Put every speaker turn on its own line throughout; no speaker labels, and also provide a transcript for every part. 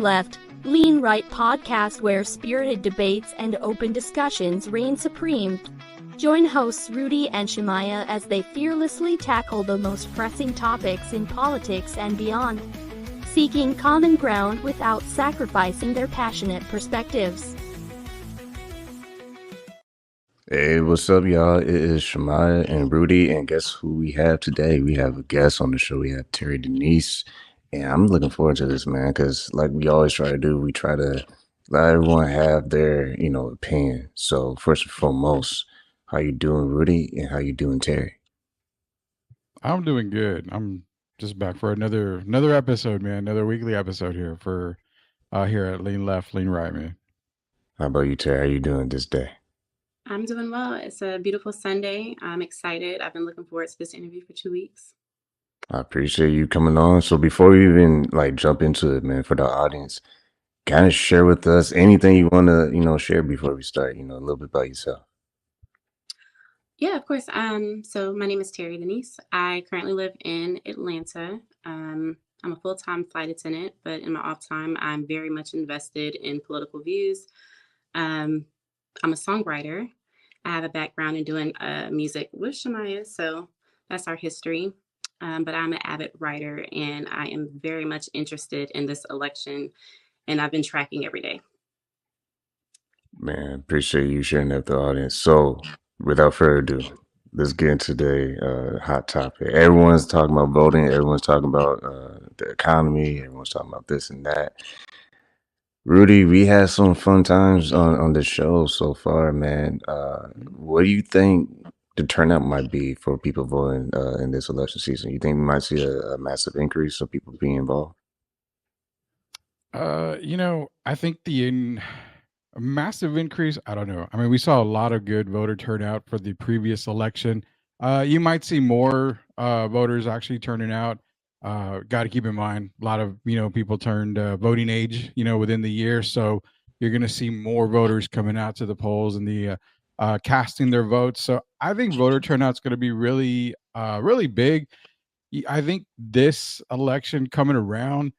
Lean Left, Lean Right podcast where spirited debates and open discussions reign supreme. Join hosts Rudy and Shemaiah as they fearlessly tackle the most pressing topics in politics and beyond, seeking common ground without sacrificing their passionate perspectives.
Hey, what's up, y'all? It is Shemaiah and Rudy, and guess who we have today? We have a guest on the show. We have Teri Denise, and I'm looking forward to this, man, because like we always try to do, we try to let everyone have their, opinion. So first and foremost, how you doing, Rudy, and how you doing, Teri?
I'm doing good. I'm just back for another episode, man. Another weekly episode here for here at Lean Left, Lean Right, man.
How about you, Teri? How you doing this day?
I'm doing well. It's a beautiful Sunday. I'm excited. I've been looking forward to this interview for 2 weeks.
I appreciate you coming on. So before we even jump into it, man, for the audience, kind of share with us anything you want to, share before we start, a little bit about yourself.
Yeah, of course. So my name is Teri Denise. I currently live in Atlanta. I'm a full-time flight attendant, but in my off time, I'm very much invested in political views. I'm a songwriter. I have a background in doing music with Shemaiah, so that's our history. But I'm an avid writer, and I am very much interested in this election, and I've been tracking every day.
Man, appreciate you sharing that with the audience. So, without further ado, let's get into the hot topic. Everyone's talking about voting. Everyone's talking about the economy. Everyone's talking about this and that. Rudy, we had some fun times on the show so far, man. What do you think the turnout might be for people voting in this election season? You think we might see a massive increase of people being involved?
I think a massive increase. I don't know. I mean, we saw a lot of good voter turnout for the previous election. You might see more voters actually turning out. Got to keep in mind, a lot of people turned voting age, within the year. So you're going to see more voters coming out to the polls and the casting their votes. So I think voter turnout's going to be really, really big. I think this election coming around,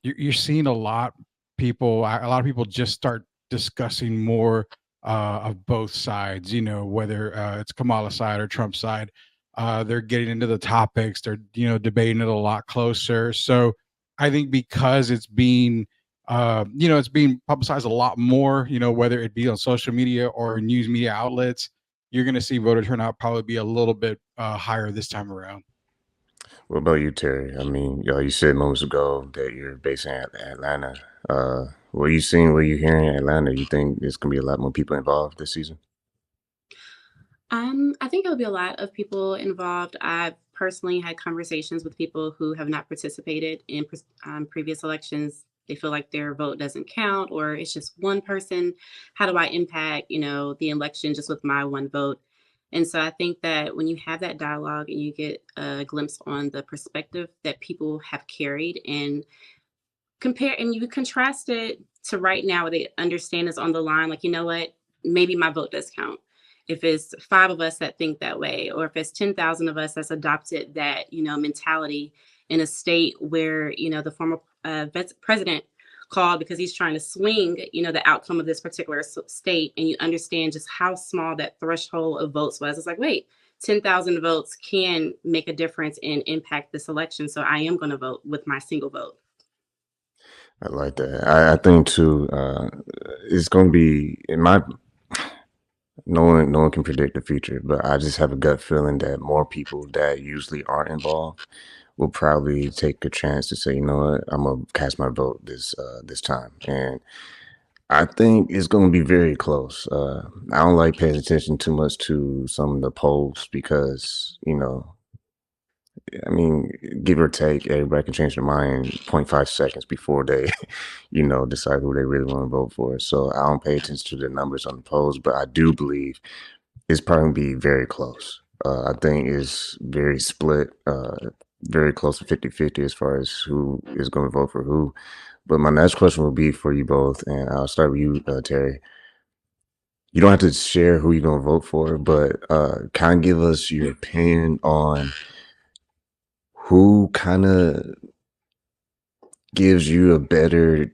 you're seeing a lot of people just start discussing more of both sides, whether it's Kamala's side or Trump's side. They're getting into the topics, they're debating it a lot closer. So I think because it's being it's being publicized a lot more, whether it be on social media or news media outlets, you're going to see voter turnout probably be a little bit higher this time around.
What about you, Teri? I mean, you said moments ago that you're based in Atlanta. What are you seeing, what are you hearing in Atlanta? You think there's going to be a lot more people involved this season?
I think there'll be a lot of people involved. I've personally had conversations with people who have not participated in previous elections. They feel like their vote doesn't count, or it's just one person. How do I impact, the election just with my one vote? And so I think that when you have that dialogue and you get a glimpse on the perspective that people have carried and compare, and you contrast it to right now where they understand is on the line, like, you know what, maybe my vote does count. If it's 5 of us that think that way, or if it's 10,000 of us that's adopted that, mentality in a state where, the former president called because he's trying to swing, the outcome of this particular state, and you understand just how small that threshold of votes was. It's like, wait, 10,000 votes can make a difference and impact this election. So I am going to vote with my single vote.
I like that. I think too, it's going to be no one can predict the future, but I just have a gut feeling that more people that usually aren't involved will probably take a chance to say, you know what, I'm gonna cast my vote this time, and I think it's gonna be very close. I don't like paying attention too much to some of the polls because I mean, give or take, everybody can change their mind 0.5 seconds before they, decide who they really want to vote for. So I don't pay attention to the numbers on the polls, but I do believe it's probably going to be very close. I think it's very split, very close to 50-50 as far as who is going to vote for who. But my next question will be for you both, and I'll start with you, Teri. You don't have to share who you're going to vote for, but kind of give us your opinion on who kind of gives you a better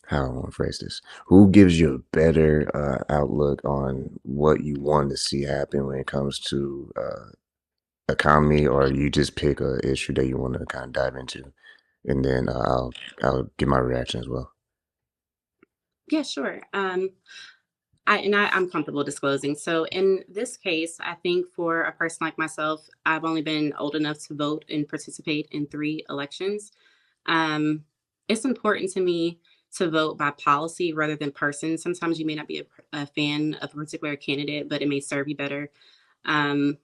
how I want to phrase this? Who gives you a better outlook on what you want to see happen when it comes to economy, or you just pick a issue that you want to kind of dive into, and then I'll give my reaction as well.
Yeah, sure. I'm comfortable disclosing. So in this case, I think for a person like myself, I've only been old enough to vote and participate in 3 elections. It's important to me to vote by policy rather than person. Sometimes you may not be a fan of a particular candidate, but it may serve you better. Um,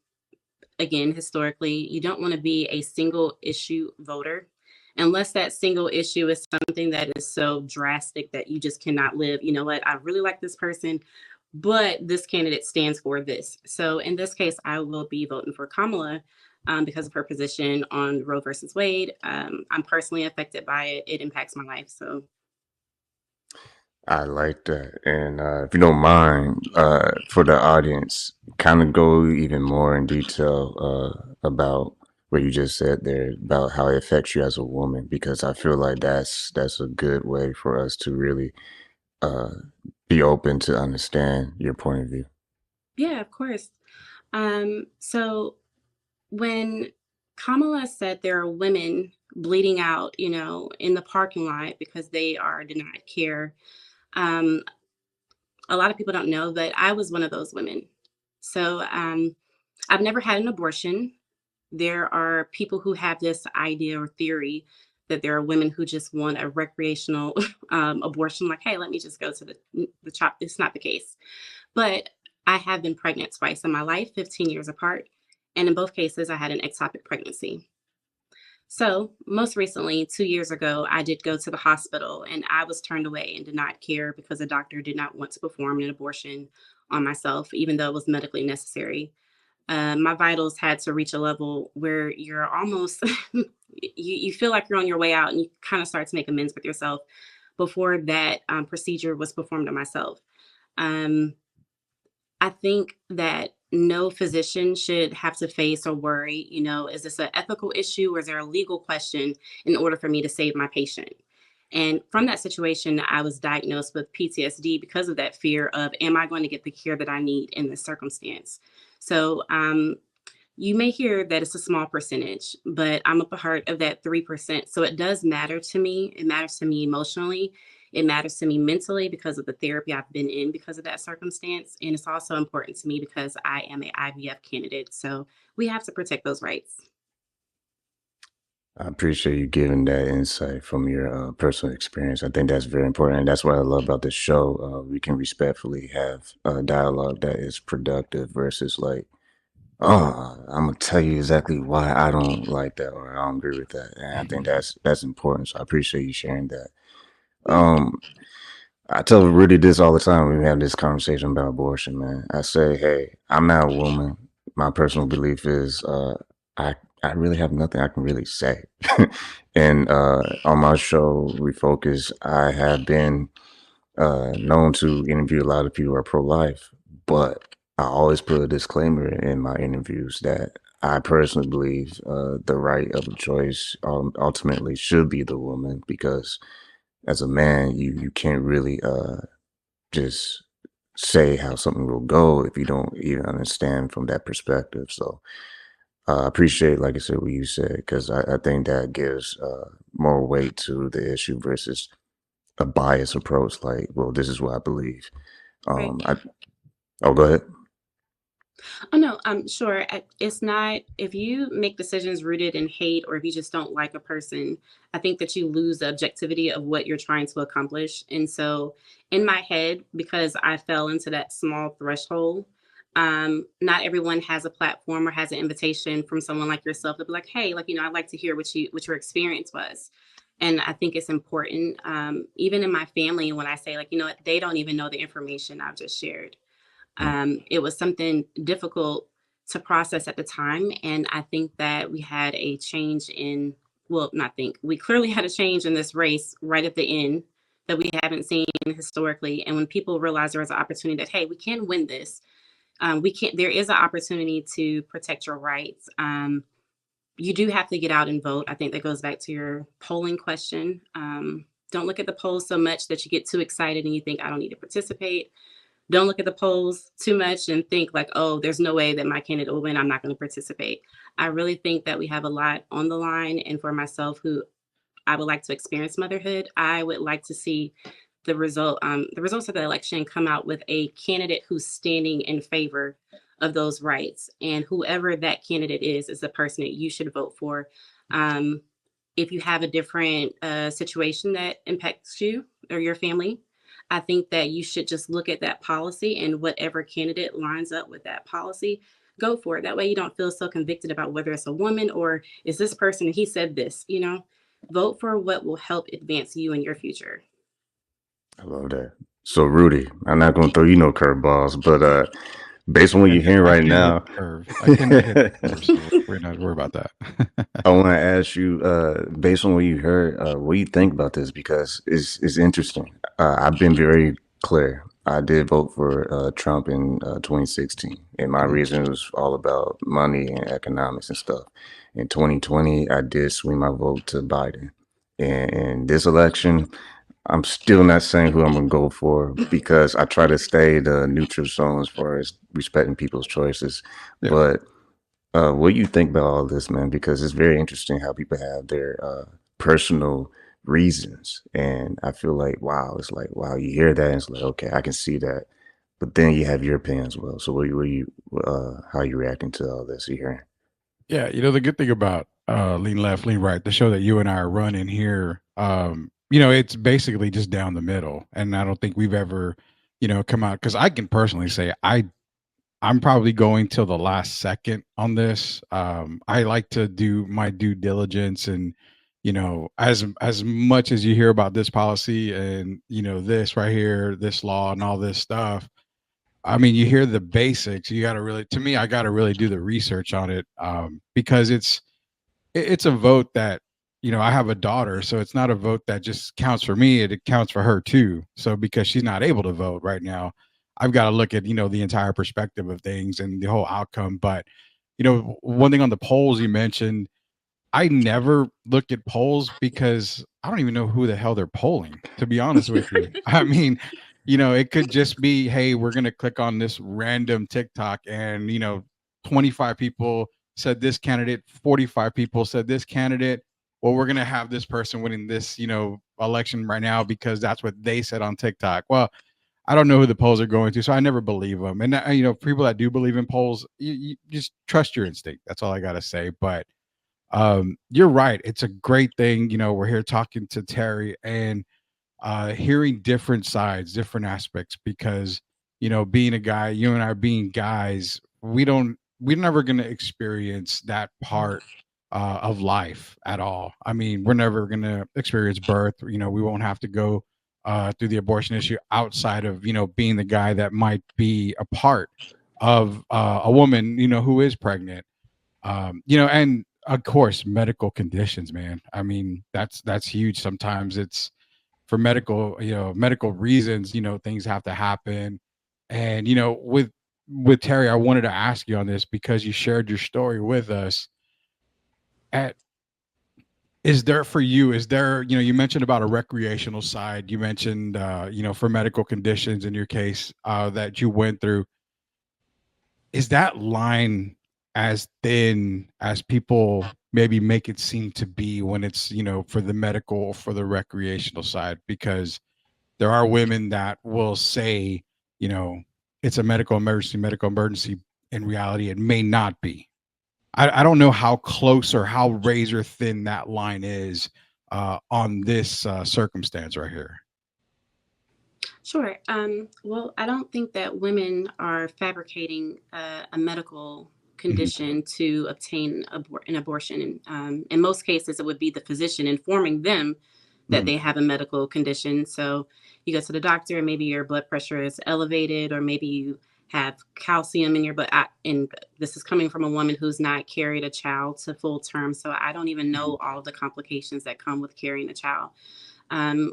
Again, historically, you don't want to be a single issue voter unless that single issue is something that is so drastic that you just cannot live. You know what? I really like this person, but this candidate stands for this. So in this case, I will be voting for Kamala because of her position on Roe versus Wade. I'm personally affected by it. It impacts my life. So
I like that. And if you don't mind, for the audience, kind of go even more in detail about what you just said there about how it affects you as a woman, because I feel like that's a good way for us to really uh, be open to understand your point of view.
yeah, of course. So when Kamala said there are women bleeding out, in the parking lot because they are denied care, um, a lot of people don't know that I was one of those women. So I've never had an abortion. There are people who have this idea or theory that there are women who just want a recreational abortion, like, hey, let me just go to the chop. It's not the case. But I have been pregnant twice in my life, 15 years apart. And in both cases, I had an ectopic pregnancy. So, most recently, 2 years ago, I did go to the hospital and I was turned away and denied care because the doctor did not want to perform an abortion on myself, even though it was medically necessary. My vitals had to reach a level where you're almost, you feel like you're on your way out and you kind of start to make amends with yourself before that procedure was performed on myself. Um, I think that no physician should have to face or worry, is this an ethical issue or is there a legal question in order for me to save my patient? And from that situation, I was diagnosed with PTSD because of that fear of, am I going to get the care that I need in this circumstance? So you may hear that it's a small percentage, but I'm a part of that 3%. So it does matter to me. It matters to me emotionally. It matters to me mentally because of the therapy I've been in because of that circumstance. And it's also important to me because I am an IVF candidate. So we have to protect those rights.
I appreciate you giving that insight from your personal experience. I think that's very important. And that's what I love about this show. We can respectfully have a dialogue that is productive versus like, oh, I'm gonna tell you exactly why I don't like that or I don't agree with that. And I think that's important. So I appreciate you sharing that. I tell Rudy this all the time when we have this conversation about abortion, man. I say, hey, I'm not a woman. My personal belief is I I really have nothing I can really say. And on my show, Refocus, I have been known to interview a lot of people who are pro-life, but I always put a disclaimer in my interviews that I personally believe the right of choice ultimately should be the woman, because as a man, you can't really just say how something will go if you don't even understand from that perspective. So I appreciate, like I said, what you said, because I think that gives more weight to the issue versus a biased approach. Like, well, this is what I believe.
Right.
Oh, go ahead.
Oh, no, I'm sure. It's not, if you make decisions rooted in hate or if you just don't like a person, I think that you lose the objectivity of what you're trying to accomplish. And so in my head, because I fell into that small threshold, not everyone has a platform or has an invitation from someone like yourself to be like, hey, like, I'd like to hear what your experience was. And I think it's important, even in my family, when I say like, what, they don't even know the information I've just shared. It was something difficult to process at the time. And I think that we had a change we clearly had a change in this race right at the end that we haven't seen historically. And when people realize there was an opportunity that, hey, we can win this, there is an opportunity to protect your rights. you do have to get out and vote. I think that goes back to your polling question. Don't look at the polls so much that you get too excited and you think, I don't need to participate. Don't look at the polls too much and think like, oh, there's no way that my candidate will win. I'm not going to participate. I really think that we have a lot on the line. And for myself, who I would like to experience motherhood, I would like to see the results of the election come out with a candidate who's standing in favor of those rights. And whoever that candidate is the person that you should vote for. If you have a different situation that impacts you or your family, I think that you should just look at that policy, and whatever candidate lines up with that policy, go for it. That way you don't feel so convicted about whether it's a woman or is this person, he said this, vote for what will help advance you in your future.
I love that. So Rudy, I'm not going to throw you no curveballs, but based on what you're hearing right now,
I can hit the curve, so we're not worried about that.
I want to ask you, based on what you heard, what do you think about this? Because it's interesting. I've been very clear. I did vote for Trump in 2016, and my reason was all about money and economics and stuff. In 2020, I did swing my vote to Biden. And this election, I'm still not saying who I'm going to go for because I try to stay the neutral zone as far as respecting people's choices.
Yeah.
But what do you think about all this, man? Because it's very interesting how people have their personal reasons. And I feel like, wow, it's like, wow, you hear that and it's like, okay, I can see that. But then you have your opinion as well. So how are you reacting to all this you're hearing?
Yeah, the good thing about Lean Left, Lean Right, the show that you and I are running here, it's basically just down the middle. And I don't think we've ever, come out, because I can personally say I'm probably going till the last second on this. I like to do my due diligence, and as much as you hear about this policy and this right here, this law and all this stuff, I mean, you hear the basics. You got to really, to me, I got to really do the research on it, because it's a vote that, I have a daughter, so it's not a vote that just counts for me. It counts for her too. So because she's not able to vote right now, I've got to look at, the entire perspective of things and the whole outcome. But, one thing on the polls you mentioned, I never look at polls because I don't even know who the hell they're polling, to be honest with you. I mean, it could just be, hey, we're going to click on this random TikTok and, 25 people said this candidate, 45 people said this candidate. Well, we're going to have this person winning this, election right now because that's what they said on TikTok. Well, I don't know who the polls are going to, so I never believe them. And, people that do believe in polls, you just trust your instinct. That's all I got to say. But you're right. It's a great thing. We're here talking to Teri and hearing different sides, different aspects, because, being a guy, you and I being guys, we're never going to experience that part of life at all. I mean, we're never going to experience birth. We won't have to go through the abortion issue outside of, being the guy that might be a part of a woman, who is pregnant, and of course, medical conditions, man. I mean, that's huge. Sometimes it's for medical reasons, things have to happen. And, with Teri, I wanted to ask you on this because you shared your story with us. Is there for you, you mentioned about a recreational side, you mentioned, for medical conditions in your case that you went through. Is that line as thin as people maybe make it seem to be when it's, for the medical or for the recreational side? Because there are women that will say, it's a medical emergency. In reality, it may not be. I don't know how close or how razor thin that line is on this circumstance right here.
Sure. Well, I don't think that women are fabricating a medical condition to obtain an abortion. In most cases, it would be the physician informing them that they have a medical condition. So you go to the doctor and maybe your blood pressure is elevated, or maybe you have calcium in your blood. And this is coming from a woman who's not carried a child to full term. So I don't even know all the complications that come with carrying a child.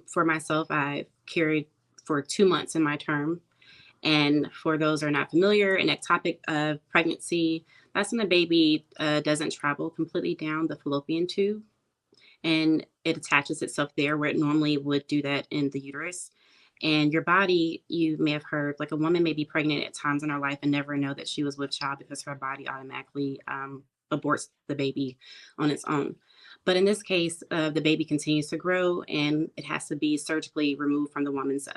For myself, I've carried for 2 months in my term. And for those who are not familiar, an ectopic pregnancy, That's when the baby doesn't travel completely down the fallopian tube, and it attaches itself there where it normally would do that in the uterus. And your body, you may have heard, like a woman may be pregnant at times in her life and never know that she was with child because her body automatically aborts the baby on its own. But in this case, the baby continues to grow and it has to be surgically removed from the woman's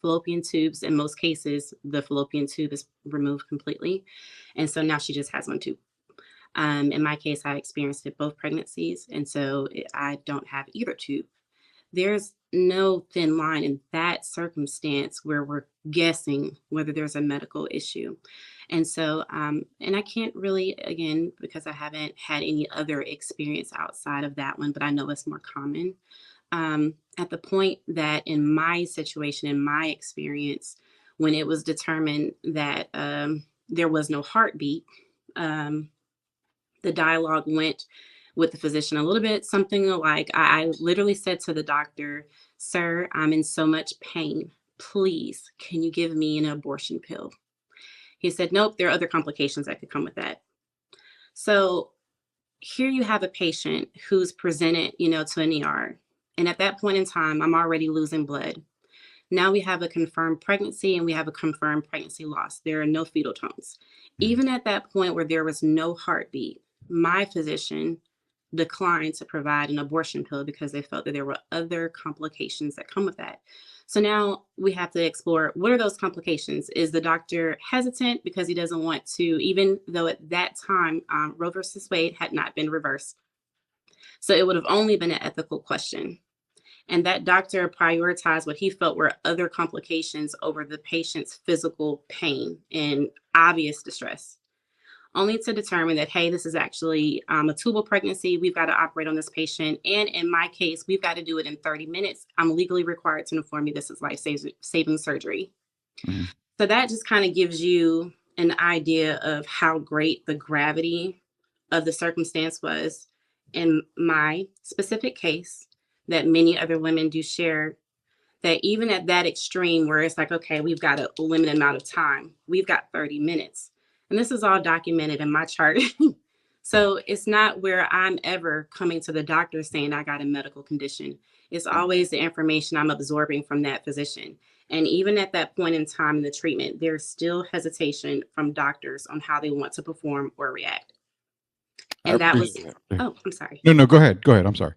fallopian tubes. In most cases, the fallopian tube is removed completely. And so now she just has one tube. In my case, I experienced it both pregnancies. And so I don't have either tube. There's no thin line in that circumstance where we're guessing whether there's a medical issue. And so, and I can't really, again, because I haven't had any other experience outside of that one, but I know it's more common. At the point that in my situation, in my experience, when it was determined that there was no heartbeat, the dialogue went with the physician a little bit, something like I literally said to the doctor, "Sir, I'm in so much pain. Please, can you give me an abortion pill?" He said, "Nope, there are other complications that could come with that." So here you have a patient who's presented, to an ER. And at that point in time, I'm already losing blood. Now we have a confirmed pregnancy and we have a confirmed pregnancy loss. There are no fetal tones. Even at that point where there was no heartbeat, my physician declined to provide an abortion pill because they felt that there were other complications that come with that. So now we have to explore, what are those complications? Is the doctor hesitant because he doesn't want to, even though at that time, Roe versus Wade had not been reversed. So it would have only been an ethical question. And that doctor prioritized what he felt were other complications over the patient's physical pain and obvious distress, only to determine that, hey, this is actually a tubal pregnancy. We've got to operate on this patient. And in my case, we've got to do it in 30 minutes. I'm legally required to inform you this is life-saving surgery. Mm-hmm. So that just kind of gives you an idea of how great the gravity of the circumstance was in my specific case, that many other women do share, that even at that extreme where it's like, okay, we've got a limited amount of time, we've got 30 minutes. And this is all documented in my chart. So it's not where I'm ever coming to the doctor saying I got a medical condition. It's always the information I'm absorbing from that physician. And even at that point in time in the treatment, there's still hesitation from doctors on how they want to perform or react. And that was, oh, I'm sorry.
No, go ahead. I'm sorry.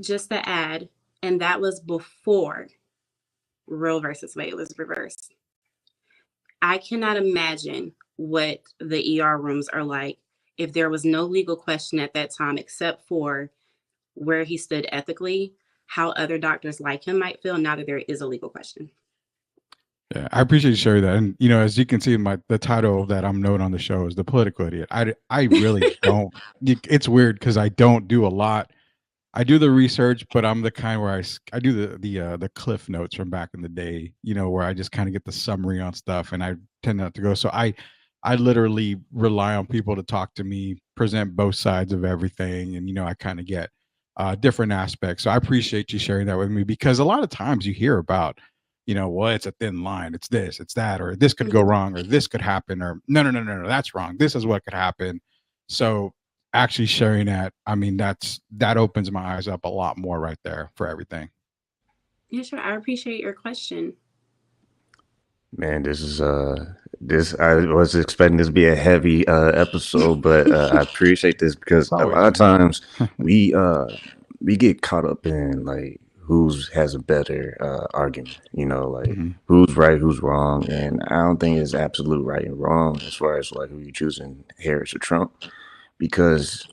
Just to add, and that was before Roe versus Wade was reversed. I cannot imagine what the ER rooms are like if there was no legal question at that time, except for where he stood ethically, how other doctors like him might feel now that there is a legal question.
Yeah, I appreciate you sharing that. And, as you can see, the title that I'm noting on the show is The Political Idiot. I really don't, it's weird because I don't do a lot. I do the research, but I'm the kind where I do the cliff notes from back in the day, where I just kind of get the summary on stuff, and I tend not to go. So I literally rely on people to talk to me, present both sides of everything, and I kind of get different aspects. So I appreciate you sharing that with me, because a lot of times you hear about, well, it's a thin line, it's this, it's that, or this could go wrong, or this could happen, or no, that's wrong, this is what could happen. So actually sharing that, I mean, that opens my eyes up a lot more right there for everything.
Yeah, sure. I appreciate your question.
Man, this is I was expecting this to be a heavy episode, but I appreciate this because a lot of times we get caught up in like who's has a better argument, who's right, who's wrong, and I don't think it's absolute right and wrong as far as like who you choosing, Harris or Trump. Because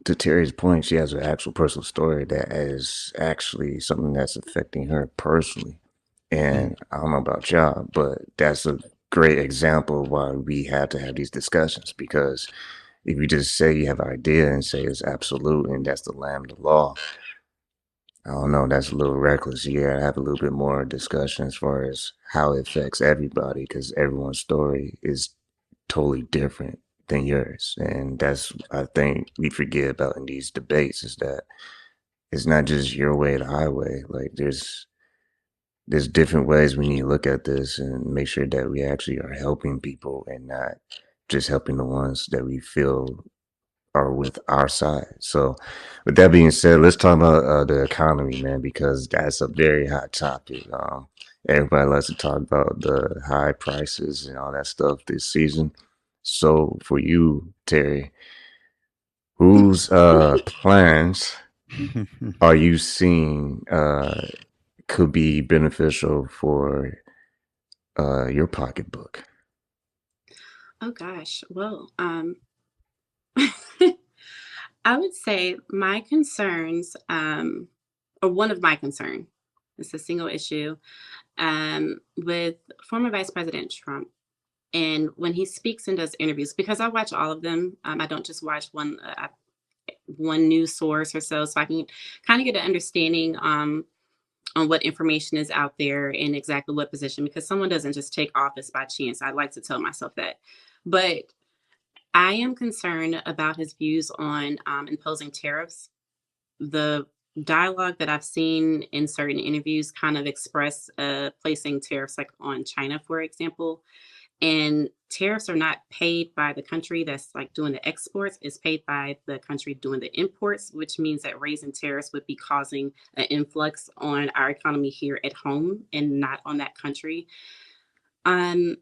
to Teri's point, she has an actual personal story that is actually something that's affecting her personally. And I don't know about y'all, but that's a great example of why we have to have these discussions. Because if you just say you have an idea and say it's absolute and that's the lamb of the law, I don't know, that's a little reckless. You gotta have a little bit more discussion as far as how it affects everybody, because everyone's story is totally different than yours. And that's, I think, we forget about in these debates, is that it's not just your way or the highway. Like there's different ways we need to look at this and make sure that we actually are helping people and not just helping the ones that we feel are with our side. So, with that being said, let's talk about the economy, man, because that's a very hot topic. Everybody likes to talk about the high prices and all that stuff this season. So, for you, Terry, whose plans are you seeing could be beneficial for your pocketbook?
Oh gosh. Well, I would say my concerns, or one of my concern, it's a single issue, with former Vice President Trump. And when he speaks and does interviews, because I watch all of them, I don't just watch one news source or so I can kind of get an understanding on what information is out there and exactly what position, because someone doesn't just take office by chance. I like to tell myself that. But I am concerned about his views on imposing tariffs. The dialogue that I've seen in certain interviews kind of express placing tariffs like on China, for example. And tariffs are not paid by the country that's like doing the exports, it's paid by the country doing the imports, which means that raising tariffs would be causing an influx on our economy here at home and not on that country. Um,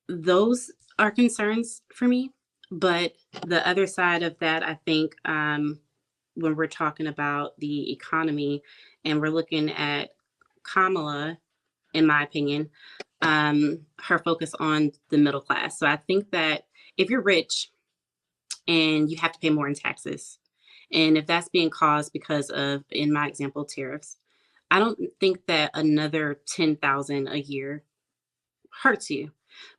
those are concerns for me. But the other side of that, I think, when we're talking about the economy and we're looking at Kamala, in my opinion, her focus on the middle class. So I think that if you're rich and you have to pay more in taxes, and if that's being caused because of, in my example, tariffs, I don't think that another 10,000 a year hurts you.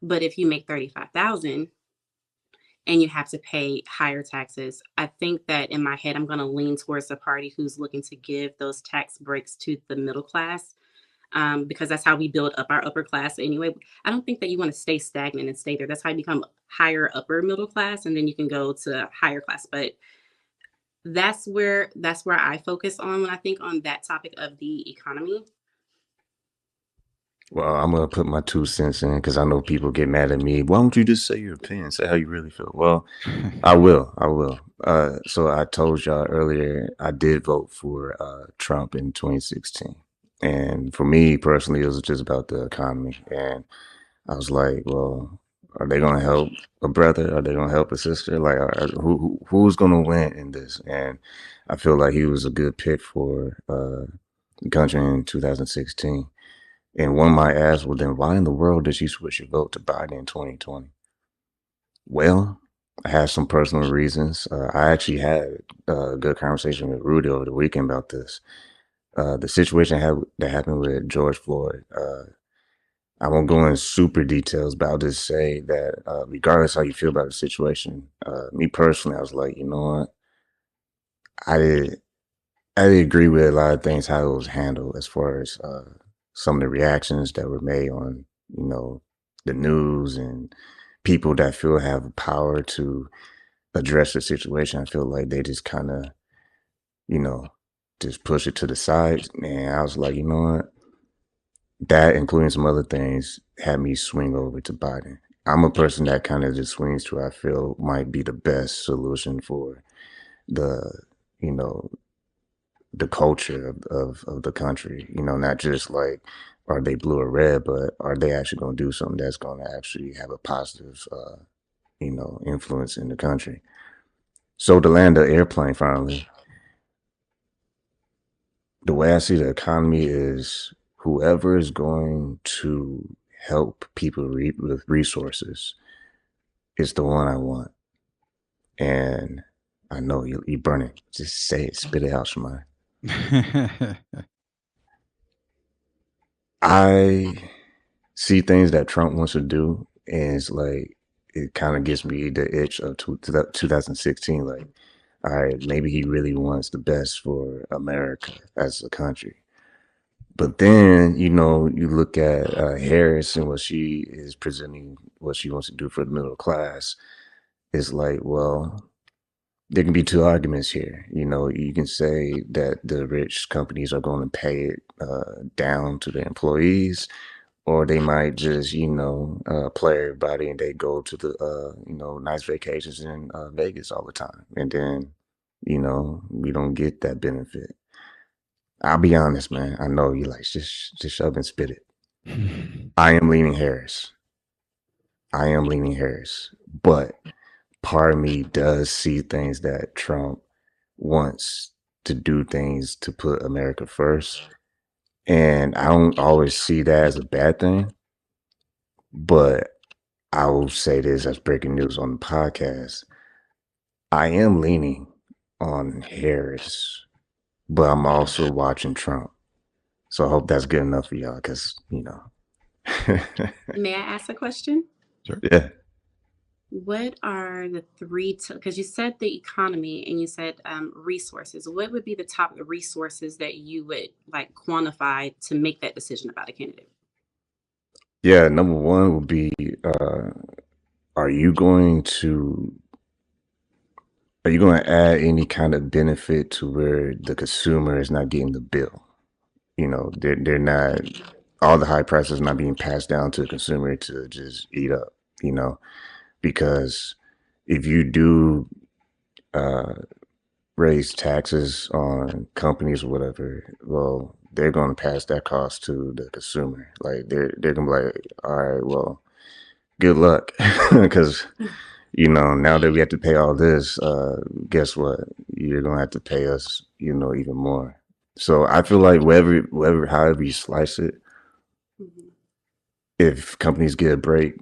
But if you make 35,000 and you have to pay higher taxes, I think that in my head, I'm going to lean towards the party who's looking to give those tax breaks to the middle class, because that's how we build up our upper class anyway. I don't think that you want to stay stagnant and stay there. That's how you become higher upper middle class, and then you can go to higher class. But that's where I focus on when I think on that topic of the economy.
Well, I'm gonna put my 2 cents in because I know people get mad at me. Why don't you just say your opinion? Say how you really feel. Well, I will. I will. So I told y'all earlier I did vote for Trump in 2016, and for me personally, it was just about the economy. And I was like, well, are they gonna help a brother? Are they gonna help a sister? Like, who's gonna win in this? And I feel like he was a good pick for the country in 2016. And one might ask, well, then why in the world did you switch your vote to Biden in 2020? Well, I have some personal reasons. I actually had a good conversation with Rudy over the weekend about this. The situation that happened with George Floyd. I won't go into super details, but I'll just say that regardless how you feel about the situation, me personally, I was like, you know what? I did agree with a lot of things how it was handled as far as some of the reactions that were made on, the news and people that feel have power to address the situation. I feel like they just kind of, you know, just push it to the side. And I was like, you know what? That, including some other things, had me swing over to Biden. I'm a person that kind of just swings to I feel might be the best solution for the, you know, the culture of the country, not just like, are they blue or red, but are they actually going to do something that's going to actually have a positive, influence in the country. So to land the airplane finally, the way I see the economy is whoever is going to help people with resources is the one I want. And I know you burn it. Just say it, spit it out, Shemaiah. I see things that Trump wants to do, and it's like it kind of gives me the itch of 2016. Like, all right, maybe he really wants the best for America as a country. But then, you look at Harris and what she is presenting, what she wants to do for the middle class. It's like, well, there can be two arguments here. You can say that the rich companies are going to pay it down to the employees, or they might just, play everybody and they go to the, nice vacations in Vegas all the time. And then, we don't get that benefit. I'll be honest, man. I know you like just shove and spit it. I am leaning Harris. But part of me does see things that Trump wants to do things to put America first. And I don't always see that as a bad thing. But I will say this as breaking news on the podcast. I am leaning on Harris, but I'm also watching Trump. So I hope that's good enough for y'all because,
May I ask a question?
Sure.
Yeah.
What are the three, because you said the economy and you said resources. What would be the top resources that you would like quantify to make that decision about a candidate?
Yeah, number one would be, are you going to add any kind of benefit to where the consumer is not getting the bill? They're not, all the high prices not being passed down to the consumer to just eat up, because if you do raise taxes on companies or whatever, well, they're going to pass that cost to the consumer. Like they're going to be like, all right, well, good luck. Because, now that we have to pay all this, guess what? You're going to have to pay us, even more. So I feel like however you slice it, if companies get a break,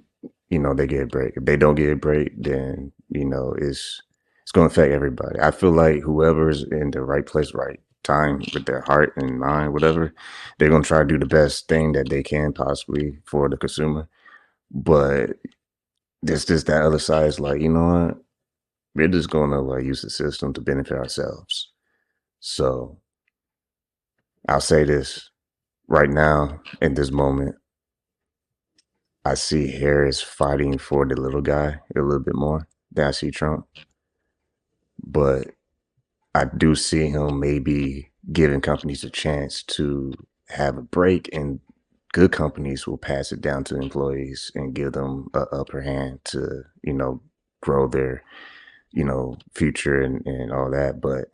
they get a break. If they don't get a break, then, it's going to affect everybody. I feel like whoever's in the right place, right time with their heart and mind, whatever, they're going to try to do the best thing that they can possibly for the consumer. But there's just that other side is like, you know what? We're just going to use the system to benefit ourselves. So I'll say this right now in this moment. I see Harris fighting for the little guy a little bit more than I see Trump. But I do see him maybe giving companies a chance to have a break, and good companies will pass it down to employees and give them an upper hand to, grow their, future and all that. But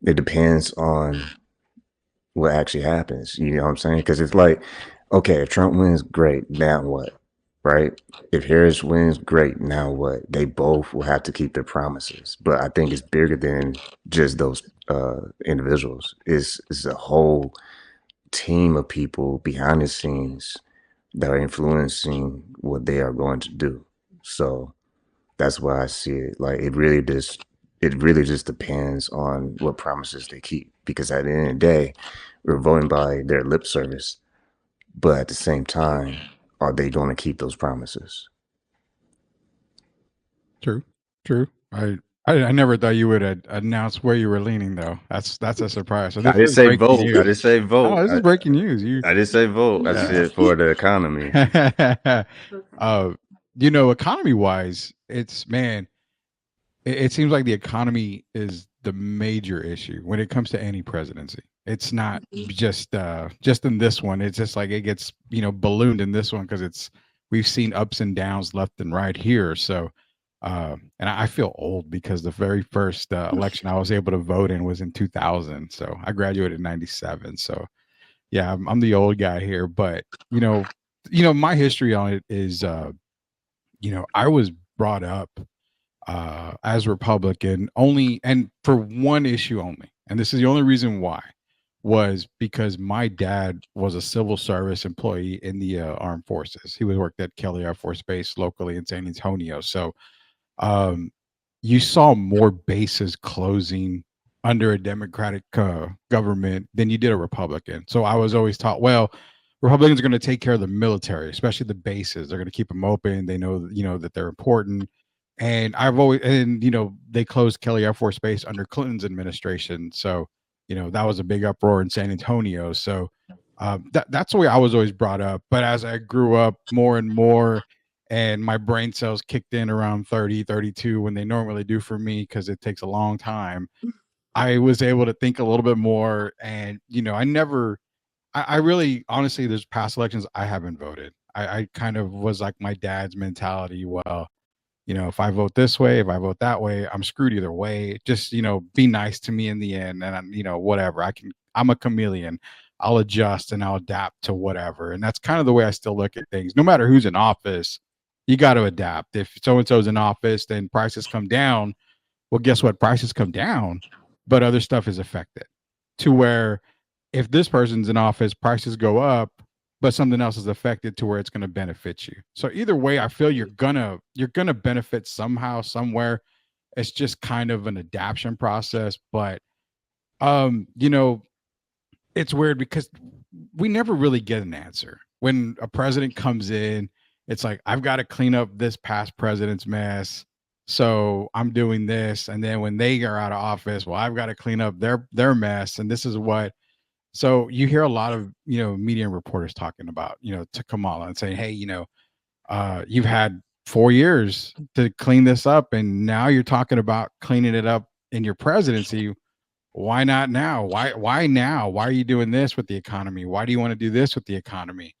it depends on what actually happens. You know what I'm saying? Because it's like, okay, if Trump wins, great. Now what? Right? If Harris wins, great. Now what? They both will have to keep their promises. But I think it's bigger than just those individuals. It's a whole team of people behind the scenes that are influencing what they are going to do. So that's why I see it. Like it really just depends on what promises they keep. Because at the end of the day, we're voting by their lip service. But at the same time, are they going to keep those promises?
True. I never thought you would announce where you were leaning, though. That's a surprise. So
I didn't say vote.
News.
I didn't say vote.
Oh, this is breaking news.
I didn't say vote. I said for the economy.
Economy-wise, it's it seems like the economy is the major issue when it comes to any presidency. It's not just in this one. It's just like it gets ballooned in this one because we've seen ups and downs left and right here. So. And I feel old because the very first election I was able to vote in was in 2000. So I graduated in 97. So yeah, I'm the old guy here. But my history on it is, I was brought up as Republican only, and for one issue only. And this is the only reason why, was because my dad was a civil service employee in the armed forces. He worked at Kelly Air Force Base locally in San Antonio. So you saw more bases closing under a Democratic government than you did a Republican. So I was always taught, well, Republicans are going to take care of the military, especially the bases. They're going to keep them open. They know, that they're important. And they closed Kelly Air Force Base under Clinton's administration. So, that was a big uproar in San Antonio. So that's the way I was always brought up. But as I grew up more and more, and my brain cells kicked in around 30, 32 when they normally do for me because it takes a long time, I was able to think a little bit more. And, I never I really, honestly, there's past elections I haven't voted. I kind of was like my dad's mentality. Well, if I vote this way, if I vote that way, I'm screwed either way. Just, be nice to me in the end. And whatever. I'm a chameleon. I'll adjust and I'll adapt to whatever. And that's kind of the way I still look at things. No matter who's in office, you got to adapt. If so and so's in office, then prices come down. Well, guess what? Prices come down, but other stuff is affected to where if this person's in office, prices go up, but something else is affected to where it's going to benefit you. So either way, I feel you're gonna benefit somehow, somewhere. It's just kind of an adaptation process. But um, you know, it's weird because we never really get an answer. When a president comes in, it's like, I've got to clean up this past president's mess. So I'm doing this. And then when they are out of office, well, I've got to clean up their mess. And this is what. So you hear a lot of, media and reporters talking about, to Kamala and saying, hey, you've had 4 years to clean this up. And now you're talking about cleaning it up in your presidency. Why not now? Why now? Why are you doing this with the economy? Why do you want to do this with the economy?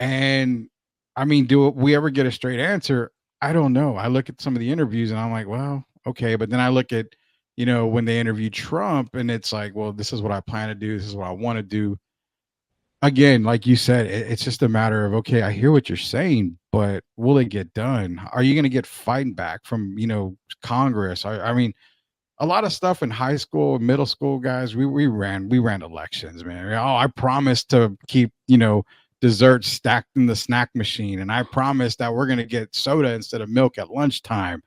And I mean, do we ever get a straight answer? I don't know. I look at some of the interviews and I'm like, well, okay. But then I look at, when they interview Trump and it's like, well, this is what I plan to do. This is what I want to do. Again, like you said, it's just a matter of, okay, I hear what you're saying, but will it get done? Are you going to get fighting back from, Congress? I mean, a lot of stuff in high school, middle school, guys, we ran elections, man. Oh, I promised to keep, dessert stacked in the snack machine. And I promised that we're going to get soda instead of milk at lunchtime.